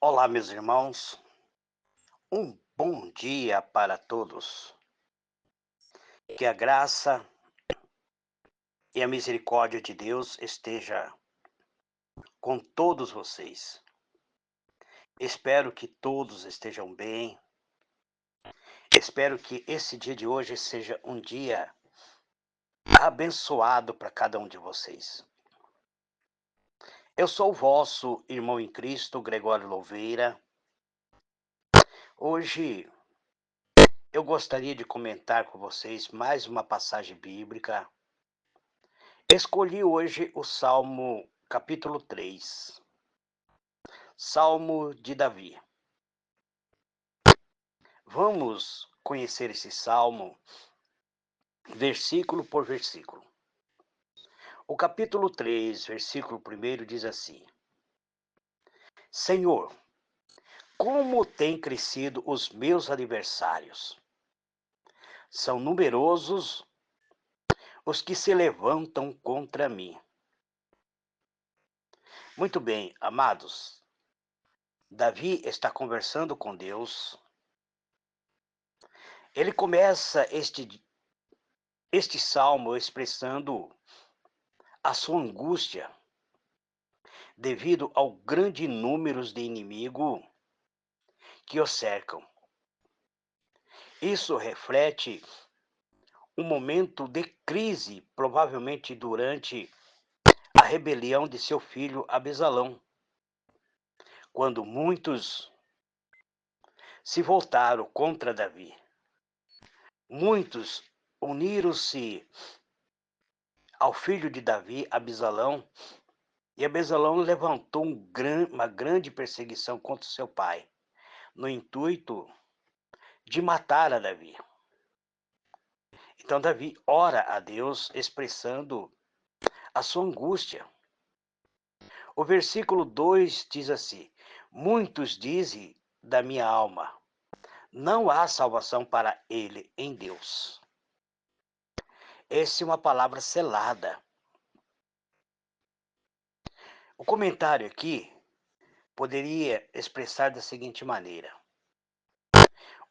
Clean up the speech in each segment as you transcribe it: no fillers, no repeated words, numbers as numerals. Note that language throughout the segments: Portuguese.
Olá, meus irmãos. Um bom dia para todos. Que a graça e a misericórdia de Deus esteja com todos vocês. Espero que todos estejam bem. Espero que esse dia de hoje seja um dia abençoado para cada um de vocês. Eu sou o vosso irmão em Cristo, Gregório Louveira. Hoje eu gostaria de comentar com vocês mais uma passagem bíblica. Escolhi hoje o Salmo capítulo 3, Salmo de Davi. Vamos conhecer esse salmo versículo por versículo. O capítulo 3, versículo 1 diz assim: Senhor, como têm crescido os meus adversários! São numerosos os que se levantam contra mim. Muito bem, amados. Davi está conversando com Deus. Ele começa este salmo expressando a sua angústia devido ao grande número de inimigos que o cercam. Isso reflete um momento de crise, provavelmente durante a rebelião de seu filho Absalão, quando muitos se voltaram contra Davi. Muitos uniram-se ao filho de Davi, Absalão, e Absalão levantou uma grande perseguição contra seu pai, no intuito de matar a Davi. Então Davi ora a Deus expressando a sua angústia. O versículo 2 diz assim: Muitos dizem da minha alma, não há salvação para ele em Deus. Essa é uma palavra selada. O comentário aqui poderia expressar da seguinte maneira: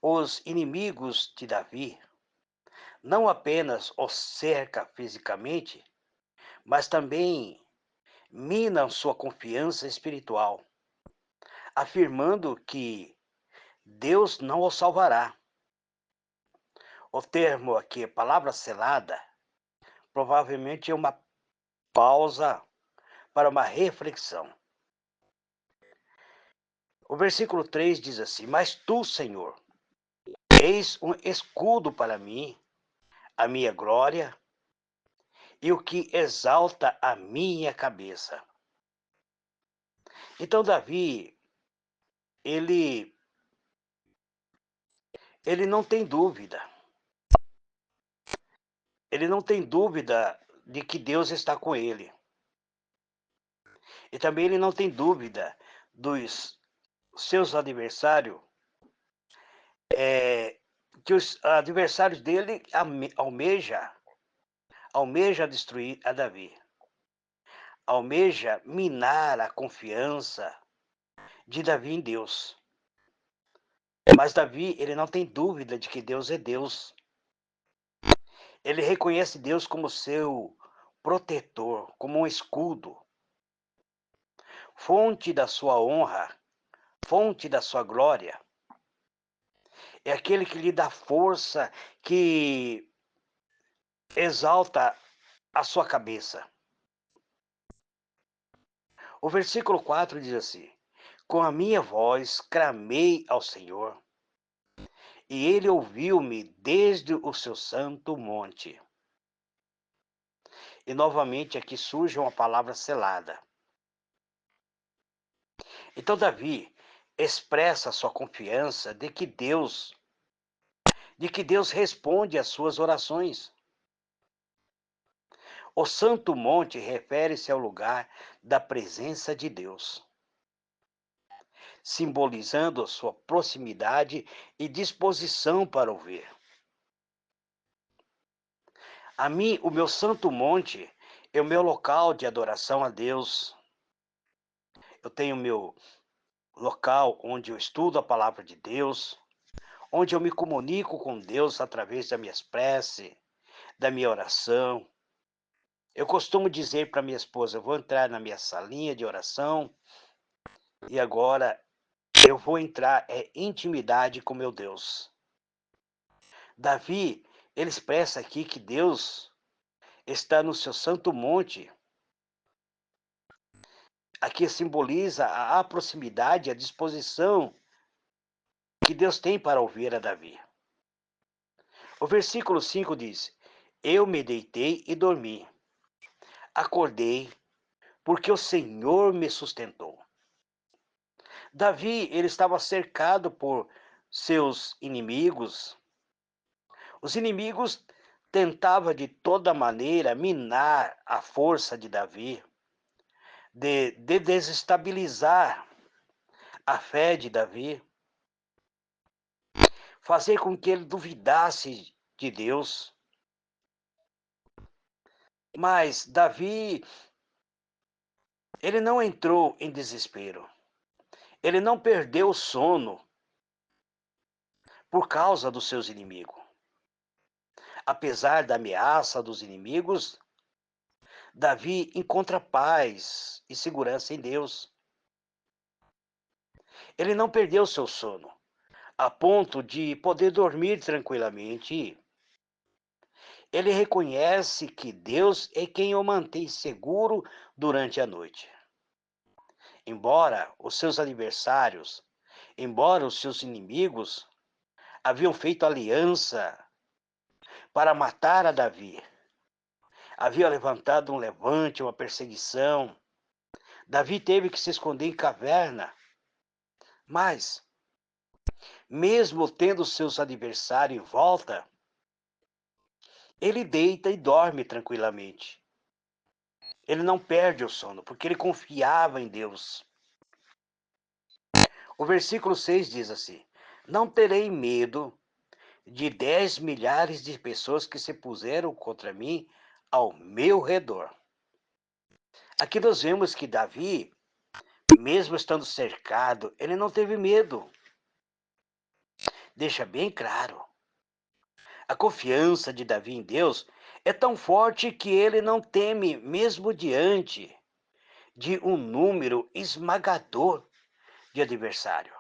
os inimigos de Davi não apenas o cercam fisicamente, mas também minam sua confiança espiritual, afirmando que Deus não o salvará. O termo aqui, palavra selada, provavelmente é uma pausa para uma reflexão. O versículo 3 diz assim: Mas tu, Senhor, eis um escudo para mim, a minha glória e o que exalta a minha cabeça. Então, Davi, ele, ele não tem dúvida. Ele não tem dúvida de que Deus está com ele. E também ele não tem dúvida dos seus adversários, que os adversários dele almeja destruir a Davi. Almeja minar a confiança de Davi em Deus. Mas Davi, ele não tem dúvida de que Deus é Deus. Ele reconhece Deus como seu protetor, como um escudo, fonte da sua honra, fonte da sua glória. É aquele que lhe dá força, que exalta a sua cabeça. O versículo 4 diz assim: Com a minha voz clamei ao Senhor, e ele ouviu-me desde o seu santo monte. E novamente aqui surge uma palavra selada. Então Davi expressa a sua confiança de que Deus responde às suas orações. O Santo Monte refere-se ao lugar da presença de Deus, simbolizando a sua proximidade e disposição para ouvir. A mim, o meu Santo Monte é o meu local de adoração a Deus. Eu tenho local onde eu estudo a palavra de Deus, onde eu me comunico com Deus através das minhas preces, da minha oração. Eu costumo dizer para minha esposa: eu vou entrar na minha salinha de oração e agora eu vou entrar em intimidade com meu Deus. Davi, ele expressa aqui que Deus está no seu santo monte. Aqui simboliza a proximidade, a disposição que Deus tem para ouvir a Davi. O versículo 5 diz: Eu me deitei e dormi. Acordei, porque o Senhor me sustentou. Davi, ele estava cercado por seus inimigos. Os inimigos tentavam de toda maneira minar a força de Davi, de desestabilizar a fé de Davi, fazer com que ele duvidasse de Deus. Mas Davi, ele não entrou em desespero. Ele não perdeu o sono por causa dos seus inimigos. Apesar da ameaça dos inimigos, Davi encontra paz e segurança em Deus. Ele não perdeu seu sono, a ponto de poder dormir tranquilamente. Ele reconhece que Deus é quem o mantém seguro durante a noite. Embora os seus adversários, embora os seus inimigos haviam feito aliança para matar a Davi, havia levantado um levante, uma perseguição. Davi teve que se esconder em caverna. Mas, mesmo tendo seus adversários em volta, ele deita e dorme tranquilamente. Ele não perde o sono, porque ele confiava em Deus. O versículo 6 diz assim: Não terei medo de 10 milhares de pessoas que se puseram contra mim ao meu redor. Aqui nós vemos que Davi, mesmo estando cercado, ele não teve medo. Deixa bem claro. A confiança de Davi em Deus é tão forte que ele não teme, mesmo diante de um número esmagador de adversário.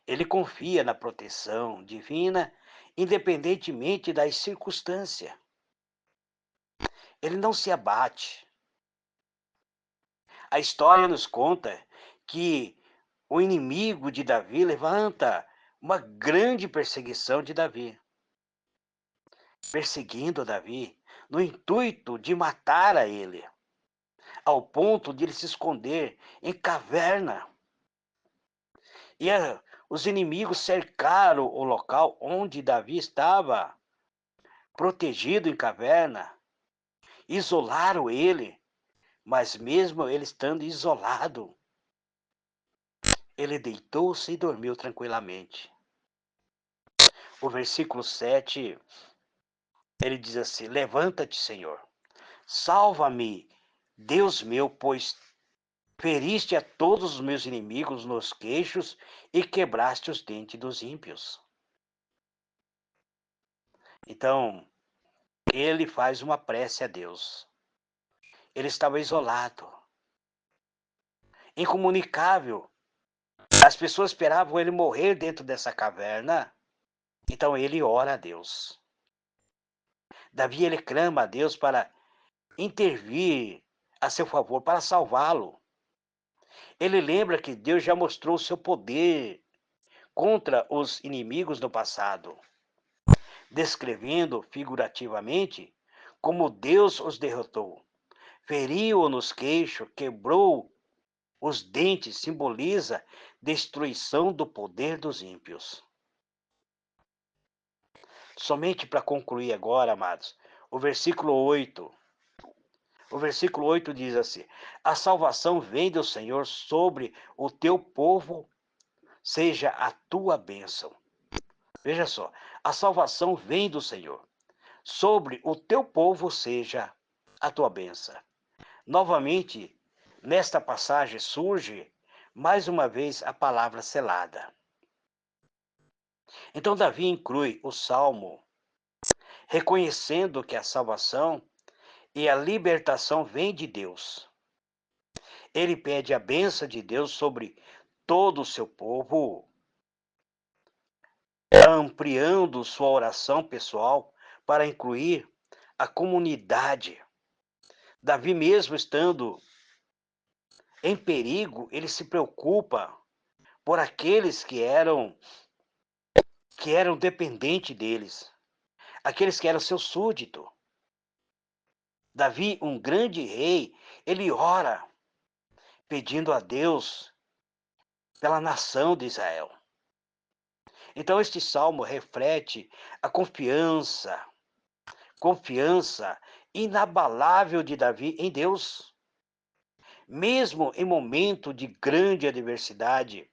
Ele confia na proteção divina, independentemente das circunstâncias. Ele não se abate. A história nos conta que o inimigo de Davi levanta uma grande perseguição de Davi, perseguindo Davi no intuito de matar a ele, ao ponto de ele se esconder em caverna. E os inimigos cercaram o local onde Davi estava, protegido em caverna, isolaram ele, mas mesmo ele estando isolado, ele deitou-se e dormiu tranquilamente. O versículo 7, ele diz assim: Levanta-te, Senhor, salva-me, Deus meu, pois feriste a todos os meus inimigos nos queixos e quebraste os dentes dos ímpios. Então, ele faz uma prece a Deus. Ele estava isolado, incomunicável. As pessoas esperavam ele morrer dentro dessa caverna. Então ele ora a Deus. Davi, ele clama a Deus para intervir a seu favor, para salvá-lo. Ele lembra que Deus já mostrou o seu poder contra os inimigos no passado, descrevendo figurativamente como Deus os derrotou. Feriu-o nos queixos, quebrou os dentes, simboliza destruição do poder dos ímpios. Somente para concluir agora, amados, o versículo 8. O versículo 8 diz assim: A salvação vem do Senhor sobre o teu povo, seja a tua bênção. Veja só, a salvação vem do Senhor. Sobre o teu povo seja a tua bênção. Novamente, nesta passagem surge mais uma vez a palavra selada. Então Davi inclui o salmo, reconhecendo que a salvação e a libertação vêm de Deus. Ele pede a bênção de Deus sobre todo o seu povo, ampliando sua oração pessoal para incluir a comunidade. Davi, mesmo estando em perigo, ele se preocupa por aqueles que eram dependentes deles, aqueles que eram seu súdito. Davi, um grande rei, ele ora pedindo a Deus pela nação de Israel. Então este salmo reflete a confiança inabalável de Davi em Deus. Mesmo em momento de grande adversidade,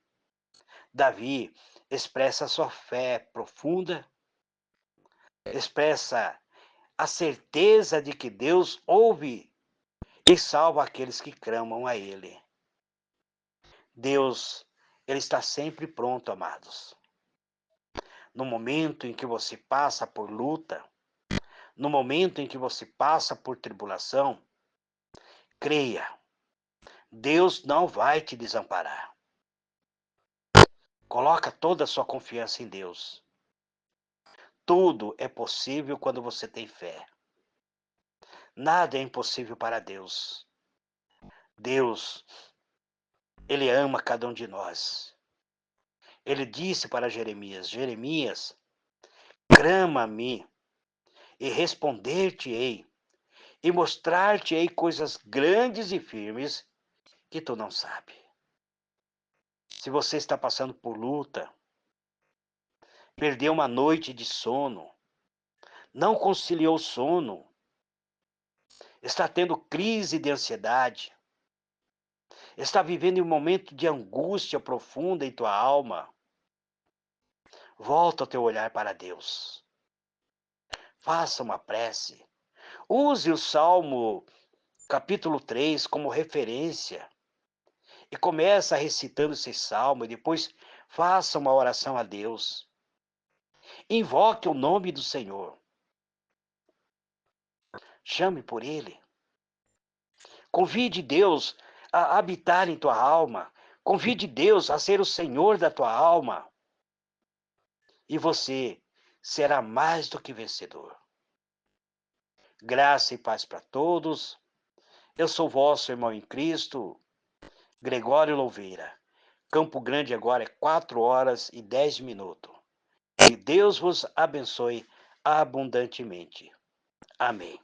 Davi expressa sua fé profunda, expressa a certeza de que Deus ouve e salva aqueles que clamam a Ele. Deus, Ele está sempre pronto, amados. No momento em que você passa por luta, no momento em que você passa por tribulação, creia, Deus não vai te desamparar. Coloca toda a sua confiança em Deus. Tudo é possível quando você tem fé. Nada é impossível para Deus. Deus, Ele ama cada um de nós. Ele disse para Jeremias: Jeremias, clama-me e responder-te-ei, e mostrar-te-ei coisas grandes e firmes que tu não sabe. Se você está passando por luta, perdeu uma noite de sono, não conciliou o sono, está tendo crise de ansiedade, está vivendo um momento de angústia profunda em tua alma, volta o teu olhar para Deus. Faça uma prece. Use o Salmo capítulo 3 como referência e começa recitando esse salmo e depois faça uma oração a Deus. Invoque o nome do Senhor. Chame por Ele. Convide Deus a habitar em tua alma. Convide Deus a ser o Senhor da tua alma. E você será mais do que vencedor. Graça e paz para todos. Eu sou vosso irmão em Cristo, Gregório Louveira. Campo Grande agora é 4h10. Que Deus vos abençoe abundantemente. Amém.